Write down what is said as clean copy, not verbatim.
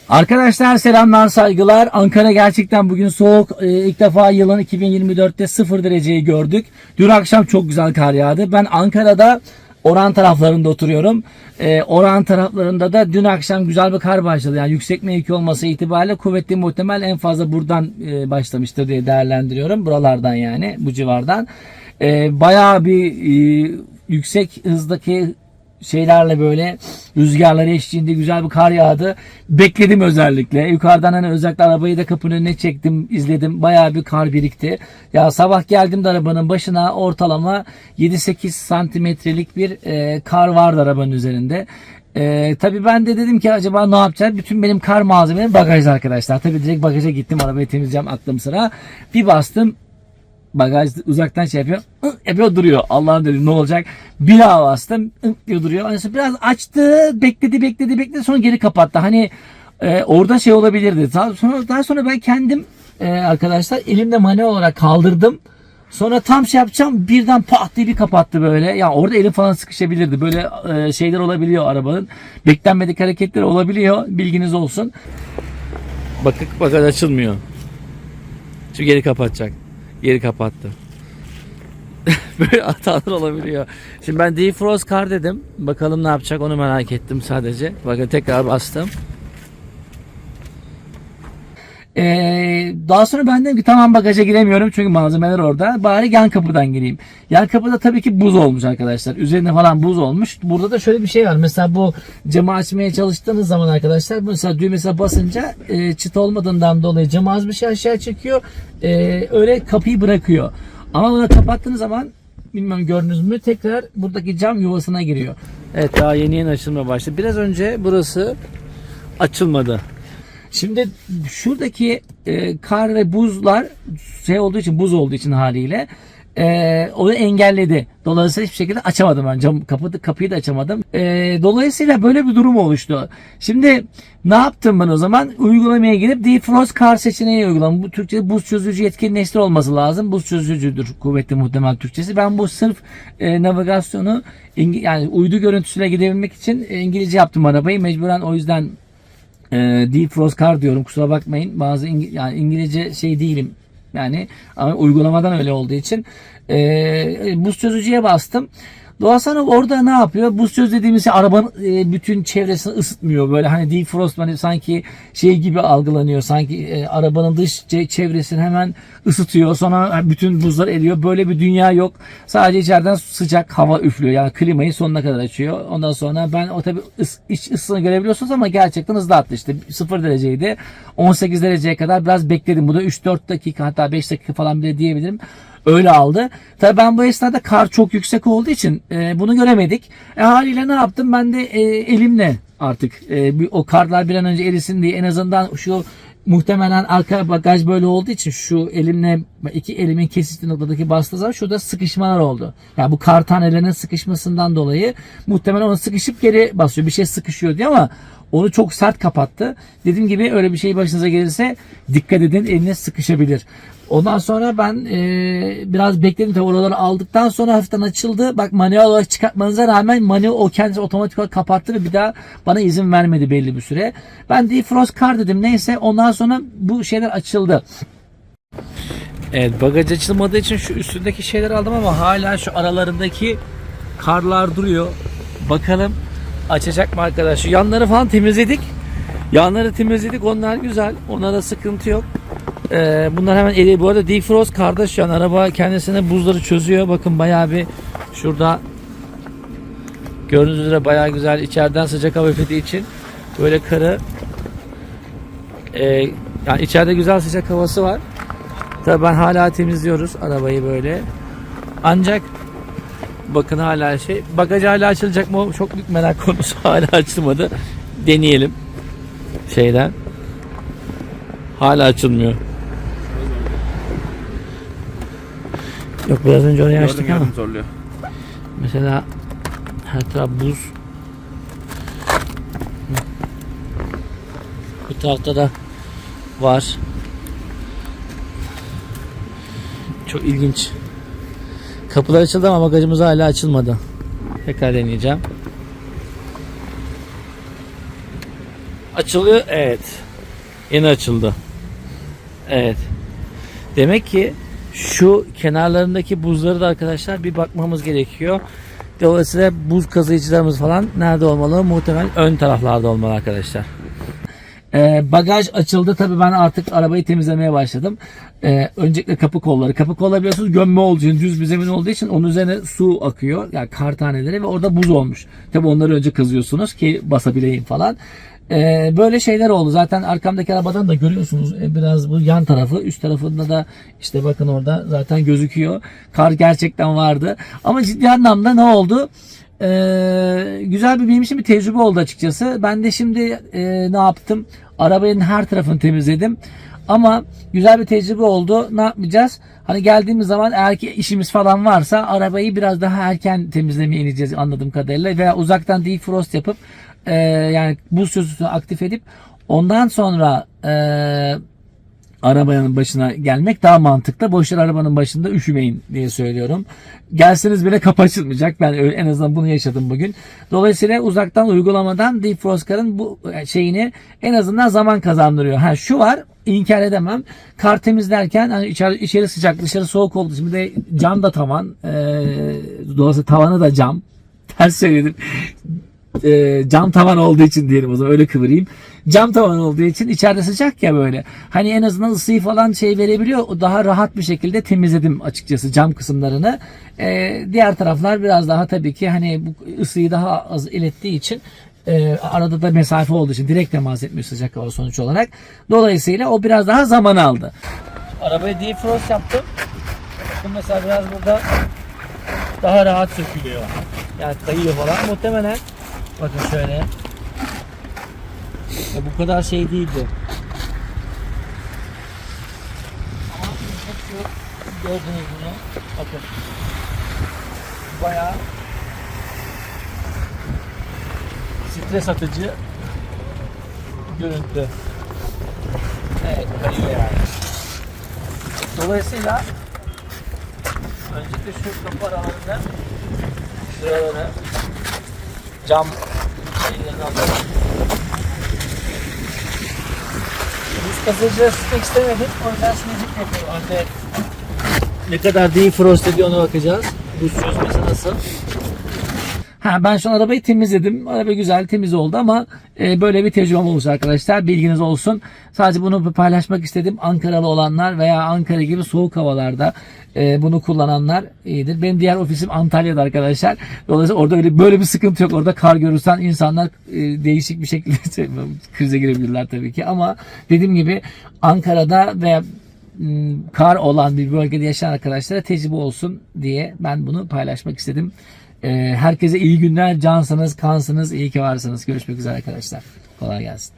Arkadaşlar selamlar, saygılar. Ankara gerçekten bugün soğuk. İlk defa yılın 2024'te 0 dereceyi gördük. Dün akşam çok güzel kar yağdı. Ben Ankara'da Orhan taraflarında oturuyorum. Orhan taraflarında da dün akşam güzel bir kar başladı. Yani yüksek mevki olması itibariyle kuvvetli muhtemel en fazla buradan başlamıştır diye değerlendiriyorum. Buralardan yani bu civardan. Bayağı bir yüksek hızdaki şeylerle böyle rüzgarlar eşliğinde güzel bir kar yağdı. Bekledim özellikle. Yukarıdan hani özellikle arabayı da kapının önüne çektim, izledim. Bayağı bir kar birikti. Ya sabah geldim de arabanın başına ortalama 7-8 santimetrelik bir kar vardı arabanın üzerinde. Tabii ben de dedim ki acaba ne yapacağız? Bütün benim kar malzemelerim bagajda arkadaşlar. Tabii direkt bagaja gittim, arabayı temizleyeceğim aklım sıra. Bir bastım. Bagaj uzaktan şey yapıyor duruyor. Allah'ım dedim ne olacak? Bir daha bastım diyor duruyor. Hani biraz açtı, bekledi sonra geri kapattı. Hani orada şey olabilirdi. Daha sonra ben kendim arkadaşlar elimle manuel olarak kaldırdım. Sonra tam şey yapacağım birden pat diye bir kapattı böyle. Yani orada elim falan sıkışabilirdi. Böyle şeyler olabiliyor arabanın. Beklenmedik hareketler olabiliyor. Bilginiz olsun. Bakık bagaj açılmıyor. Çünkü geri kapatacak. Geri kapattı. Böyle hatalar olabiliyor. Şimdi ben defrost kar dedim. Bakalım ne yapacak onu merak ettim sadece. Bakın tekrar bastım. Daha sonra ben dedim ki tamam bagaja giremiyorum çünkü malzemeler orada. Bari yan kapıdan gireyim. Yan kapıda tabii ki buz olmuş arkadaşlar. Üzerine falan buz olmuş. Burada da şöyle bir şey var. Mesela bu camı açmaya çalıştığınız zaman arkadaşlar mesela düğmesine basınca çıt olmadığından dolayı camı az bir şey aşağı çekiyor. Öyle kapıyı bırakıyor. Ama bunu kapattığınız zaman bilmem gördünüz mü tekrar buradaki cam yuvasına giriyor. Evet daha yeni açılmaya başladı. Biraz önce burası açılmadı. Şimdi şuradaki kar ve buzlar şey olduğu için buz olduğu için haliyle onu engelledi. Dolayısıyla hiçbir şekilde açamadım ben kapıyı da açamadım. Dolayısıyla böyle bir durum oluştu. Şimdi ne yaptım ben o zaman? Uygulamaya girip defrost kar seçeneği uyguladım. Bu Türkçe'de buz çözücü yetkin nesne olması lazım. Buz çözücüdür kuvvetli muhtemel Türkçesi. Ben bu sırf navigasyonu yani uydu görüntüsüyle gidebilmek için İngilizce yaptım arabayı. Mecburen o yüzden defrost kar diyorum, kusura bakmayın. Bazı yani İngilizce şey değilim yani ama uygulamadan öyle olduğu için buz çözücüye bastım. Doğaçlama orada ne yapıyor? Buz çöz dediğimiz şey arabanın bütün çevresini ısıtmıyor. Böyle hani defrost hani sanki şey gibi algılanıyor. Sanki arabanın dış çevresini hemen ısıtıyor. Sonra bütün buzlar eriyor. Böyle bir dünya yok. Sadece içeriden sıcak hava üflüyor. Yani klimayı sonuna kadar açıyor. Ondan sonra ben o tabii iç ısısını görebiliyorsunuz ama gerçekten hızlı attı işte. 0 dereceydi. 18 dereceye kadar biraz bekledim. Bu da 3-4 dakika hatta 5 dakika falan bile diyebilirim. Öyle aldı. Tabii ben bu esnada kar çok yüksek olduğu için bunu göremedik. Haliyle ne yaptım? Ben de elimle artık o karlar bir an önce erisin diye en azından şu muhtemelen arka bagaj böyle olduğu için şu elimle iki elimin kesiştiği noktadaki bastığı zaman şurada sıkışmalar oldu. Yani bu kar tanelerinin sıkışmasından dolayı muhtemelen onu sıkışıp geri basıyor. Bir şey sıkışıyor diye ama onu çok sert kapattı. Dediğim gibi öyle bir şey başınıza gelirse dikkat edin, eline sıkışabilir. Ondan sonra ben biraz bekledim tabii oraları aldıktan sonra hafiften açıldı. Bak manuel olarak çıkartmanıza rağmen manuel o kendisi otomatik olarak kapattı ve bir daha bana izin vermedi belli bir süre. Ben defrost kar dedim neyse ondan sonra bu şeyler açıldı. Evet bagaj açılmadığı için şu üstündeki şeyleri aldım ama hala şu aralarındaki karlar duruyor. Bakalım açacak mı arkadaş? Şu yanları falan temizledik. Yanları temizledik onlar güzel. Onlara sıkıntı yok. Bunlar hemen eriyor. Bu arada defrost karda şu an araba kendisine buzları çözüyor. Bakın bayağı bir şurada gördüğünüz üzere bayağı güzel içeriden sıcak hava üflediği için böyle karı yani içeride güzel sıcak havası var. Tabii ben hala temizliyoruz arabayı böyle. Ancak bakın hala şey bagaj hala açılacak mı? Çok büyük merak konusu. Hala açılmadı. Deneyelim. Şeyden. Hala açılmıyor. Yok biraz önce oraya açtık ama. Zorluyor. Mesela her taraf buz. Bu tarafta da var. Çok ilginç. Kapılar açıldı ama bagajımız hala açılmadı. Tekrar deneyeceğim. Açılıyor. Evet. Yeni açıldı. Evet. Demek ki şu kenarlarındaki buzları da arkadaşlar bir bakmamız gerekiyor. Dolayısıyla buz kazıyıcılarımız falan nerede olmalı? Muhtemelen ön taraflarda olmalı arkadaşlar. Bagaj açıldı. Tabii ben artık arabayı temizlemeye başladım. Öncelikle kapı kolları. Kapı kolları biliyorsunuz gömme olduğu için, düz bir zemin olduğu için onun üzerine su akıyor. Yani kar taneleri ve orada buz olmuş. Tabii onları önce kazıyorsunuz ki basabileyim falan. Böyle şeyler oldu. Zaten arkamdaki arabadan da görüyorsunuz. Biraz bu yan tarafı, üst tarafında da işte bakın orada zaten gözüküyor. Kar gerçekten vardı. Ama ciddi anlamda ne oldu? Güzel benim için bir tecrübe oldu açıkçası. Ben de şimdi ne yaptım? Arabanın her tarafını temizledim. Ama güzel bir tecrübe oldu. Ne yapmayacağız? Hani geldiğimiz zaman eğer ki işimiz falan varsa arabayı biraz daha erken temizlemeye ineceğiz anladığım kadarıyla. Veya uzaktan defrost yapıp yani buz çözücüsünü aktif edip ondan sonra arabanın başına gelmek daha mantıklı. Boşver arabanın başında üşümeyin diye söylüyorum. Gelseniz bile kapı açılmayacak. Ben en azından bunu yaşadım bugün. Dolayısıyla uzaktan uygulamadan defrost karın bu şeyini en azından zaman kazandırıyor. Ha şu var, inkar edemem. Kar temizlerken hani içeri sıcak dışarı soğuk olduğu için bir de cam da tavan. Dolayısıyla tavanı da cam. Ters söyledim. Cam tavan olduğu için diyelim o zaman öyle kıvırayım. Cam tavan olduğu için içeride sıcak ya böyle. Hani en azından ısıyı falan şey verebiliyor. Daha rahat bir şekilde temizledim açıkçası cam kısımlarını. Diğer taraflar biraz daha tabii ki hani bu ısıyı daha az ilettiği için arada da mesafe olduğu için direkt temas etmiyor sıcak hava sonuç olarak. Dolayısıyla o biraz daha zaman aldı. Arabayı defrost yaptım. Bakın mesela biraz burada daha rahat sökülüyor. Yani kayıyor falan. Muhtemelen bakın şöyle. Bu kadar şey değildi. Ama gördünüz bunu. Bakın. Bayağı stres atıcı görüntü. Evet, kayıyor yani. Dolayısıyla öncelikle şu kapı aralarında şuraları cam şeylerini alalım. Buz kazıcıya sıkmak istemedim. O yüzden silecik yapıyorum. Artık ne kadar defrost ediyor ona bakacağız. Buz çözmesi nasıl? Ben şu an arabayı temizledim. Araba güzel, temiz oldu ama böyle bir tecrübem olmuş arkadaşlar. Bilginiz olsun. Sadece bunu paylaşmak istedim. Ankaralı olanlar veya Ankara gibi soğuk havalarda bunu kullananlar iyidir. Benim diğer ofisim Antalya'da arkadaşlar. Dolayısıyla orada öyle böyle bir sıkıntı yok. Orada kar görürsen insanlar değişik bir şekilde krize girebilirler tabii ki. Ama dediğim gibi Ankara'da veya kar olan bir bölgede yaşayan arkadaşlara tecrübe olsun diye ben bunu paylaşmak istedim. Herkese iyi günler. Cansınız, kansınız, iyi ki varsınız. Görüşmek üzere arkadaşlar. Kolay gelsin.